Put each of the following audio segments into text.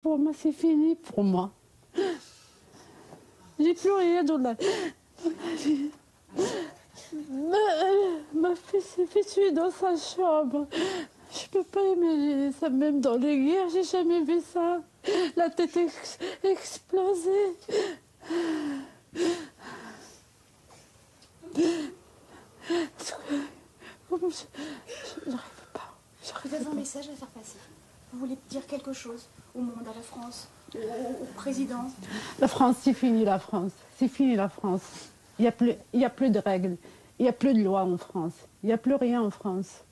Pour moi, c'est fini pour moi. J'ai plus rien dans la vie. Ma fille s'est fait tuer dans sa chambre. Je peux pas imaginer ça, même dans les guerres, j'ai jamais vu ça. La tête explosée. Comment j'arrive pas. Vous avez un message à faire passer. Vous voulez dire quelque chose au monde, à la France, au président? La France, c'est fini la France. C'est fini la France. Il n'y a plus de règles. Il n'y a plus de loi en France. Il n'y a plus rien en France.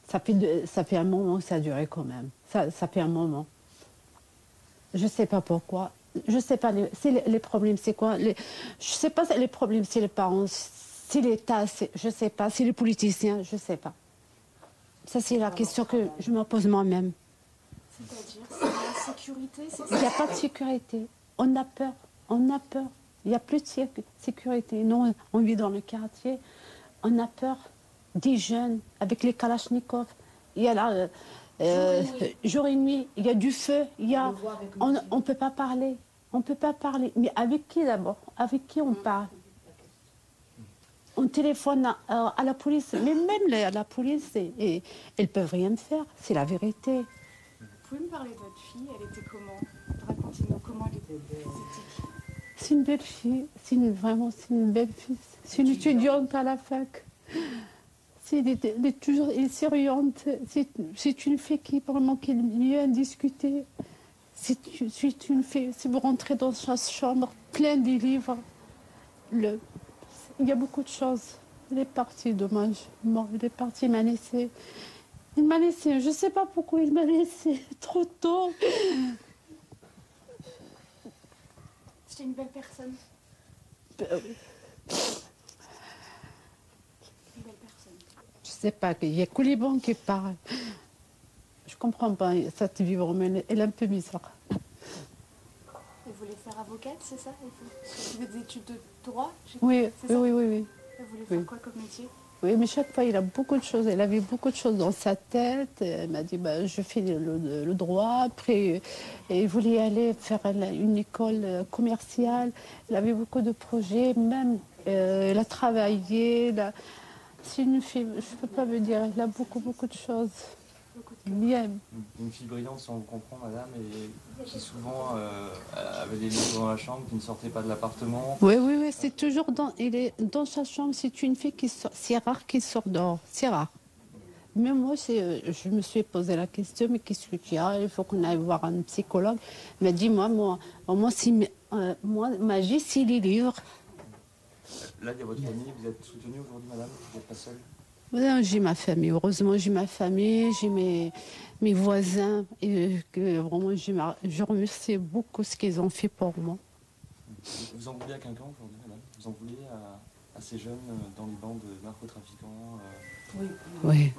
Ça fait un moment que ça a duré quand même. Ça fait un moment. Je ne sais pas pourquoi. Je ne sais pas. Les problèmes, c'est quoi? Je ne sais pas les problèmes, c'est les parents, c'est l'État, je ne sais pas. C'est les politiciens, je ne sais pas. Ça, c'est la question que je me pose moi-même. C'est-à-dire, c'est la sécurité? Il n'y a pas de sécurité. On a peur. On a peur. Il n'y a plus de sécurité. Nous, on vit dans le quartier. On a peur des jeunes avec les kalachnikovs. Il y a là, jour et nuit, il y a du feu. On ne peut pas parler. On ne peut pas parler. Mais avec qui d'abord? Avec qui on parle? On téléphone à la police. Mais même la police, ils ne peuvent rien faire. C'est la vérité. Vous pouvez me parler de votre fille? Elle était comment? Racontez-nous comment elle était physique. C'est une belle fille. Vraiment, c'est une belle fille. C'est une étudiante à la fac. Elle est souriante. C'est une fille qui vraiment qui est mieux à discuter. C'est une fille. Si vous rentrez dans sa chambre, plein de livres. Il y a beaucoup de choses. Elle est partie, dommage. Bon, elle est partie, il m'a laissé. Il m'a laissé. Je ne sais pas pourquoi il m'a laissé trop tôt. C'était une belle personne. Oui. Une belle personne. Je sais pas, il y a Couliban qui parle. Je comprends pas cette vie romaine, elle est un peu bizarre. Vous voulez faire avocate, c'est ça? Vous faites des études de droit? Oui. Vous voulez faire quoi comme métier? Oui, mais chaque fois, il a beaucoup de choses. Elle avait beaucoup de choses dans sa tête. Elle m'a dit, bah, je fais le droit. Après, il voulait aller faire une école commerciale. Elle avait beaucoup de projets. Même, elle a travaillé. C'est une fille, je ne peux pas me dire, elle a beaucoup de choses. Bien. Une fille brillante, si on vous comprend, madame, et qui souvent avait des livres dans la chambre, qui ne sortait pas de l'appartement. Oui, c'est toujours il est dans sa chambre. C'est une fille qui sort. C'est rare qu'il sort dehors. C'est rare. Mais moi, je me suis posé la question, mais qu'est-ce que tu as? Il faut qu'on aille voir un psychologue. Il m'a dit, moi, ma vie, c'est les livres. Là, il y a votre famille, vous êtes soutenue aujourd'hui, madame? Vous n'êtes pas seule? Oui, j'ai ma famille. Heureusement, j'ai ma famille, j'ai mes voisins. Et vraiment, je remercie beaucoup ce qu'ils ont fait pour moi. Vous en voulez à quelqu'un aujourd'hui, madame? Vous en voulez à ces jeunes dans les bandes de narcotrafiquants? Oui.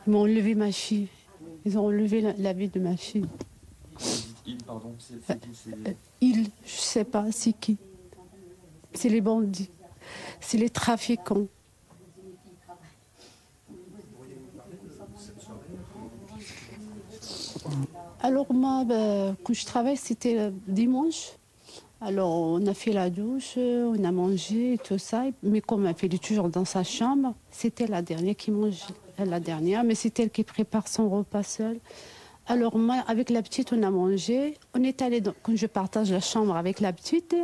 Ils m'ont enlevé ma fille. Ils ont enlevé la vie de ma fille. Il, pardon, c'est qui? Je ne sais pas, c'est qui? C'est les bandits. C'est les trafiquants. Alors moi, quand je travaille, c'était dimanche. Alors on a fait la douche, on a mangé et tout ça. Mais comme elle fait toujours dans sa chambre, c'était la dernière qui mangeait. La dernière, mais c'est elle qui prépare son repas seule. Alors moi, avec la petite, on a mangé. On est allé, quand je partage la chambre avec la petite,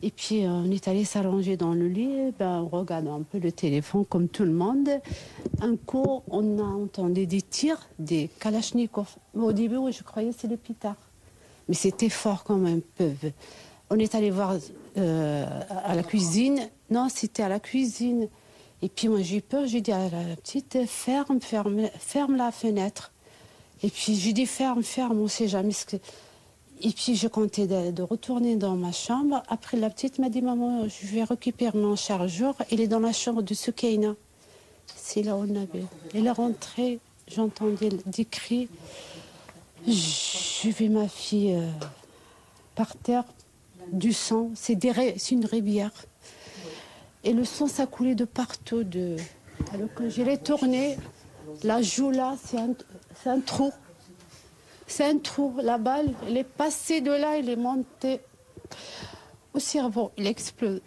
et puis on est allé s'allonger dans le lit. On regarde un peu le téléphone comme tout le monde. Un coup, on a entendu des tirs, des kalachnikovs. Au début, je croyais que c'était des pétards. Mais c'était fort quand même, peu. On est allé voir à la cuisine. Non, c'était à la cuisine. Et puis moi, j'ai eu peur. J'ai dit à la petite, ferme la fenêtre. Et puis j'ai dit, ferme, on ne sait jamais ce que... Et puis je comptais de retourner dans ma chambre. Après, la petite m'a dit, maman, je vais récupérer mon chargeur. Il est dans la chambre de Soukaina. C'est là où on avait. Elle est rentrée, j'entendais des cris. J'ai vu ma fille par terre, du sang. C'est une rivière. Et le sang, ça coulait de partout. Alors quand je l'ai tournée, la joue là, c'est un trou. C'est un trou. La balle, elle est passée de là, elle est montée au cerveau. Il explose.